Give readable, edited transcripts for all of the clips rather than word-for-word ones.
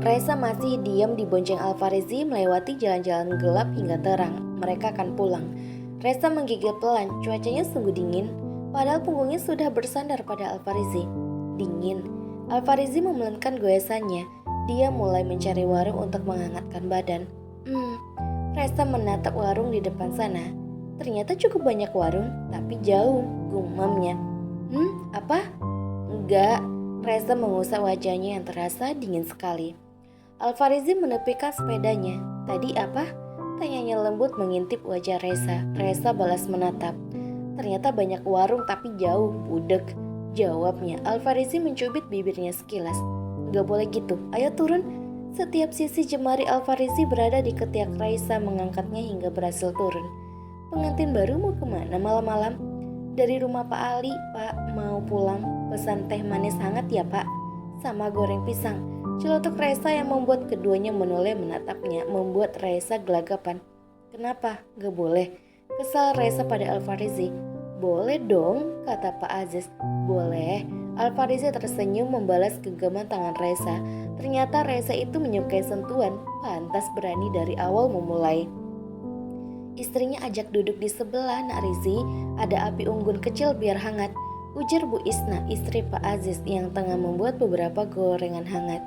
Raisa masih diam di bonceng Alfarizi melewati jalan-jalan gelap hingga terang. Mereka akan pulang. Raisa menggigil pelan, cuacanya sungguh dingin. Padahal punggungnya sudah bersandar pada Alfarizi. Dingin. Alfarizi memelankan goyasannya. Dia mulai mencari warung untuk menghangatkan badan. Raisa menatap warung di depan sana. Ternyata cukup banyak warung, tapi jauh, gumamnya. Apa? Enggak. Raisa mengusap wajahnya yang terasa dingin sekali. Alfarizi menepikan sepedanya. Tadi apa? Tanyanya lembut mengintip wajah Raisa. Raisa balas menatap. Ternyata banyak warung tapi jauh, budek. Jawabnya. Alfarizi mencubit bibirnya sekilas. Gak boleh gitu, ayo turun. Setiap sisi jemari Alfarizi berada di ketiak Raisa, mengangkatnya hingga berhasil turun. Pengantin baru mau kemana malam-malam? Dari rumah Pak Ali, Pak. Mau pulang, pesan teh manis hangat ya Pak. Sama goreng pisang. Celotuk Raisa yang membuat keduanya menoleh menatapnya, membuat Raisa gelagapan. Kenapa? Gak boleh. Kesal Raisa pada Alfarizi. Boleh dong, kata Pak Aziz. Boleh. Alfarizi tersenyum membalas genggaman tangan Raisa. Ternyata Raisa itu menyukai sentuhan, pantas berani dari awal memulai. Istrinya ajak duduk di sebelah, Nak Rizi. Ada api unggun kecil biar hangat, ujar Bu Isna, istri Pak Aziz yang tengah membuat beberapa gorengan hangat.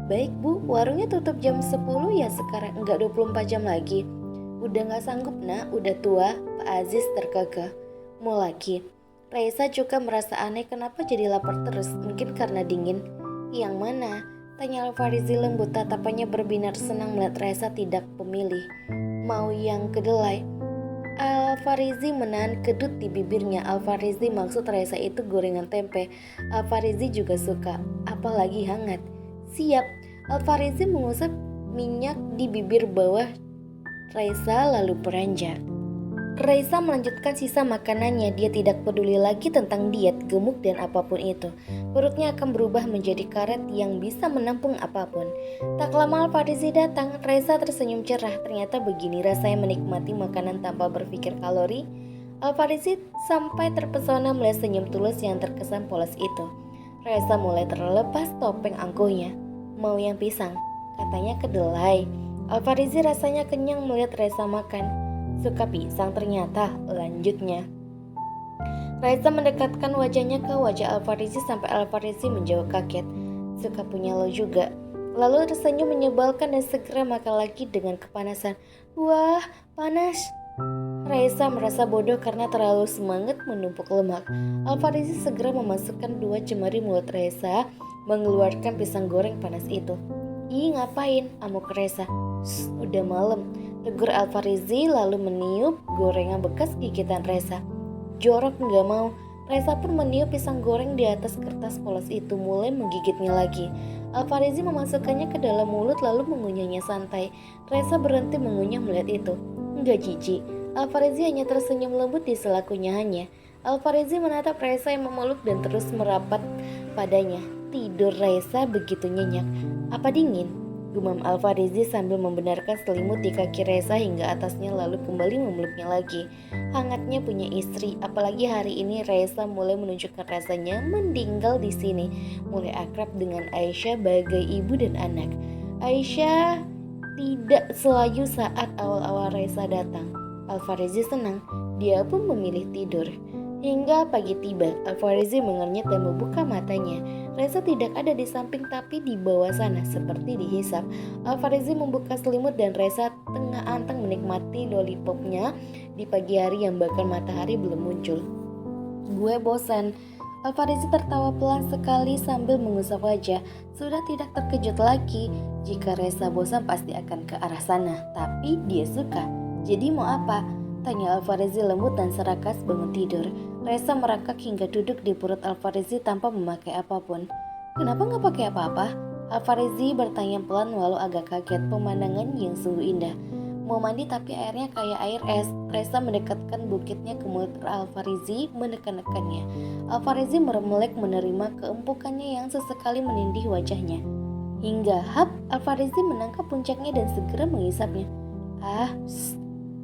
Baik Bu, warungnya tutup jam 10 ya sekarang, enggak 24 jam lagi. Udah gak sanggup Nak, udah tua, Pak Aziz tergagah. Mau lagi. Raisa juga merasa aneh kenapa jadi lapar terus, mungkin karena dingin. Yang mana? Tanya Alfarizi lembut, tatapannya berbinar senang melihat Raisa tidak pemilih. Mau yang kedelai? Alfarizi menahan kedut di bibirnya. Alfarizi maksud Raisa itu gorengan tempe. Alfarizi juga suka, apalagi hangat. Siap. Alfarizi mengusap minyak di bibir bawah Raisa lalu beranjak. Raisa melanjutkan sisa makanannya. Dia tidak peduli lagi tentang diet, gemuk dan apapun itu. Perutnya akan berubah menjadi karet yang bisa menampung apapun. Tak lama Alfarizi datang. Raisa tersenyum cerah. Ternyata begini rasanya menikmati makanan tanpa berpikir kalori. Alfarizi sampai terpesona melihat senyum tulus yang terkesan polos itu. Raisa mulai terlepas topeng angkuhnya. Mau yang pisang? Katanya kedelai. Alfarizi rasanya kenyang melihat Raisa makan. Suka pisang ternyata, lanjutnya. Raisa mendekatkan wajahnya ke wajah Alfarizi sampai Alfarizi menjauh kaget. Suka punya lo juga. Lalu tersenyum menyebalkan dan segera makan lagi dengan kepanasan. Wah, panas. Raisa merasa bodoh karena terlalu semangat menumpuk lemak. Alfarizi segera memasukkan 2 jemari mulut Raisa, mengeluarkan pisang goreng panas itu. Ih, ngapain? Amuk Raisa. Udah malam, tegur Alfarizi lalu meniup gorengan bekas gigitan Raisa. Jorok gak mau. Raisa pun meniup pisang goreng di atas kertas polos itu, mulai menggigitnya lagi. Alfarizi memasukkannya ke dalam mulut lalu mengunyahnya santai. Raisa berhenti mengunyah melihat itu. Enggak jijik. Alfarizi hanya tersenyum lembut di sela kunyahannya. Alfarizi menatap Raisa yang memeluk dan terus merapat padanya. Tidur Raisa begitu nyenyak. Apa dingin? Gumam Alfarizi sambil membenarkan selimut di kaki Raisa hingga atasnya lalu kembali memeluknya lagi. Hangatnya punya istri, apalagi hari ini Raisa mulai menunjukkan rasanya meninggal di sini, mulai akrab dengan Aisyah bagai ibu dan anak. Aisyah tidak selayu saat awal-awal Raisa datang. Alfarizi senang, dia pun memilih tidur. Hingga pagi tiba, Alfarizi mengernyit dan membuka matanya. Raisa tidak ada di samping tapi di bawah sana, seperti dihisap. Alfarizi membuka selimut dan Raisa tengah anteng menikmati lollipopnya di pagi hari yang bahkan matahari belum muncul. Gue bosan. Alfarizi tertawa pelan sekali sambil mengusap wajah. Sudah tidak terkejut lagi. Jika Raisa bosan pasti akan ke arah sana. Tapi dia suka. Jadi mau apa? Tanya Alfarizi lembut dan serakas bangun tidur. Raisa merangkak hingga duduk di perut Alfarizi tanpa memakai apapun. Kenapa gak pakai apa-apa? Alfarizi bertanya pelan walau agak kaget. Pemandangan yang sungguh indah. Mau mandi tapi airnya kayak air es. Raisa mendekatkan bukitnya ke mulut Alfarizi, menekan-nekannya. Alfarizi meremelek menerima keempukannya yang sesekali menindih wajahnya. Hingga Alfarizi menangkap puncaknya dan segera menghisapnya.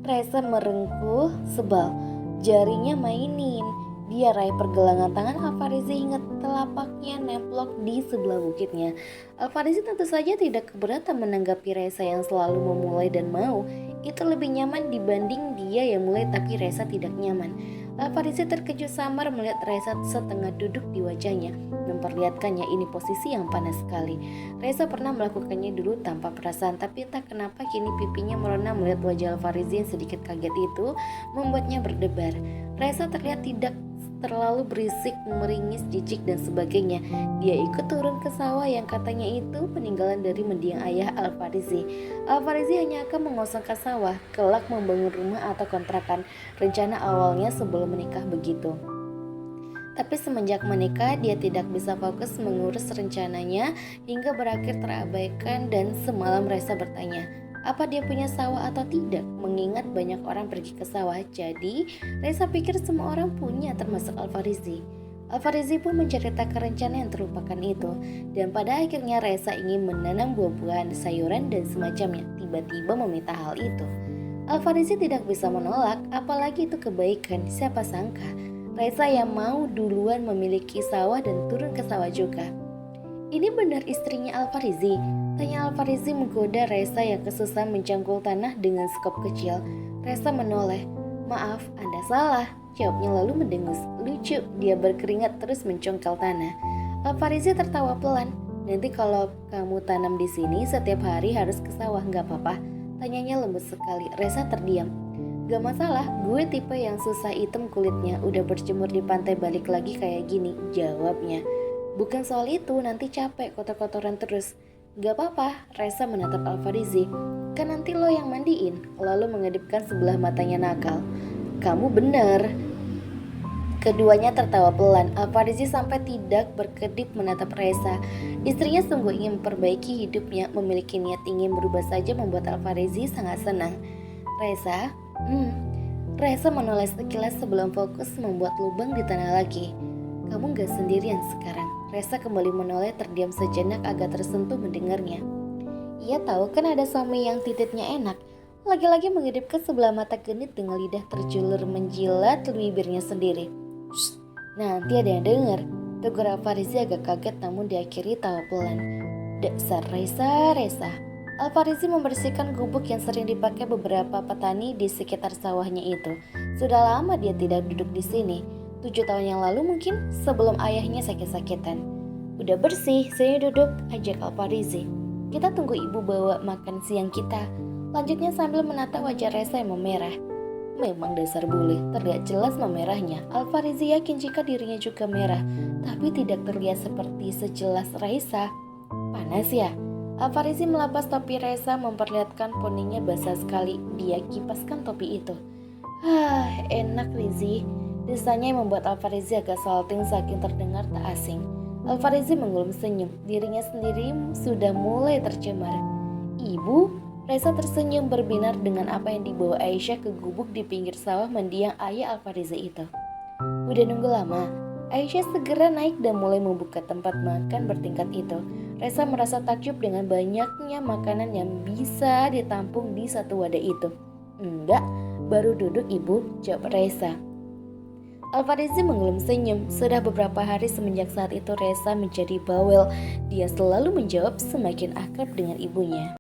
Raisa merengkuh sebal. Jarinya mainin. Dia raih pergelangan tangan Alfarizi hingga telapaknya nemplok di sebelah bukitnya. Alfarisi tentu saja tidak keberatan menanggapi Reza yang selalu memulai dan mau. Itu lebih nyaman dibanding dia yang mulai tapi Reza tidak nyaman. Alfarisi terkejut samar melihat Reza setengah duduk di wajahnya, memperlihatkannya ini posisi yang panas sekali. Reza pernah melakukannya dulu tanpa perasaan, tapi entah kenapa kini pipinya merona melihat wajah Alfarisi yang sedikit kaget itu membuatnya berdebar. Reza terlihat tidak terlalu berisik, meringis, jijik dan sebagainya. Dia ikut turun ke sawah yang katanya itu peninggalan dari mendiang ayah Alfarisi. Alfarisi hanya akan mengosongkan sawah, kelak membangun rumah atau kontrakan. Rencana awalnya sebelum menikah begitu. Tapi semenjak menikah dia tidak bisa fokus mengurus rencananya hingga berakhir terabaikan dan semalam Reza bertanya, apa dia punya sawah atau tidak? Mengingat banyak orang pergi ke sawah, jadi Reza pikir semua orang punya termasuk Alfarisi. Alfarisi pun menceritakan rencana yang terlupakan itu, dan pada akhirnya Reza ingin menanam buah-buahan, sayuran dan semacamnya, tiba-tiba meminta hal itu. Alfarisi tidak bisa menolak, apalagi itu kebaikan, siapa sangka Reza yang mau duluan memiliki sawah dan turun ke sawah juga. Ini benar istrinya Alfarisi? Tanya Alfarisi menggoda Reza yang kesusahan mencangkul tanah dengan skop kecil. Reza menoleh. Maaf, Anda salah. Jawabnya lalu mendengus. Lucu, dia berkeringat terus mencongkel tanah. Alfarisi tertawa pelan. Nanti kalau kamu tanam di sini setiap hari harus ke sawah, nggak apa-apa? Tanyanya lembut sekali. Reza terdiam. Gak masalah, gue tipe yang susah hitam kulitnya, udah berjemur di pantai balik lagi kayak gini, jawabnya. Bukan soal itu, nanti capek kotor-kotoran terus. Gak apa-apa, Reza menatap Alfarisi. Kan nanti lo yang mandiin, lalu mengedipkan sebelah matanya nakal. Kamu bener. Keduanya tertawa pelan. Alfarisi sampai tidak berkedip menatap Reza. Istrinya sungguh ingin memperbaiki hidupnya, memiliki niat ingin berubah saja membuat Alfarisi sangat senang. Reza menoleh sekilas sebelum fokus membuat lubang di tanah lagi. Kamu gak sendirian sekarang. Reza kembali menoleh terdiam sejenak agak tersentuh mendengarnya. Ia tahu kan ada suami yang tititnya enak. Lagi-lagi mengedipkan sebelah mata genit dengan lidah terjulur menjilat bibirnya sendiri. Shh, nanti ada yang dengar. Tegur Alfarisi agak kaget namun diakhiri tawa pelan. Dasar Reza. Alfarisi membersihkan gubuk yang sering dipakai beberapa petani di sekitar sawahnya itu. Sudah lama dia tidak duduk di sini. 7 tahun yang lalu mungkin, sebelum ayahnya sakit-sakitan. Udah bersih, saya duduk, ajak Alfarisi. Kita tunggu ibu bawa makan siang kita. Lanjutnya sambil menatap wajah Reza yang memerah. Memang dasar bule, terlihat jelas memerahnya. Alfarisi yakin jika dirinya juga merah, tapi tidak terlihat seperti sejelas Reza. Panas ya? Alfarisi melepas topi Reza memperlihatkan poninya basah sekali. Dia kipaskan topi itu. Enak Rizi. Desanya yang membuat Alfarisi agak salting saking terdengar tak asing. Alfarisi menggulung senyum. Dirinya sendiri sudah mulai tercemar. Ibu? Reza tersenyum berbinar dengan apa yang dibawa Aisyah ke gubuk di pinggir sawah mendiang ayah Alfarisi itu. Udah nunggu lama. Aisyah segera naik dan mulai membuka tempat makan bertingkat itu. Reza merasa takjub dengan banyaknya makanan yang bisa ditampung di satu wadah itu. Enggak, baru duduk ibu, jawab Reza. Alfarisi mengelum senyum. Sudah beberapa hari semenjak saat itu Reza menjadi bawel. Dia selalu menjawab semakin akrab dengan ibunya.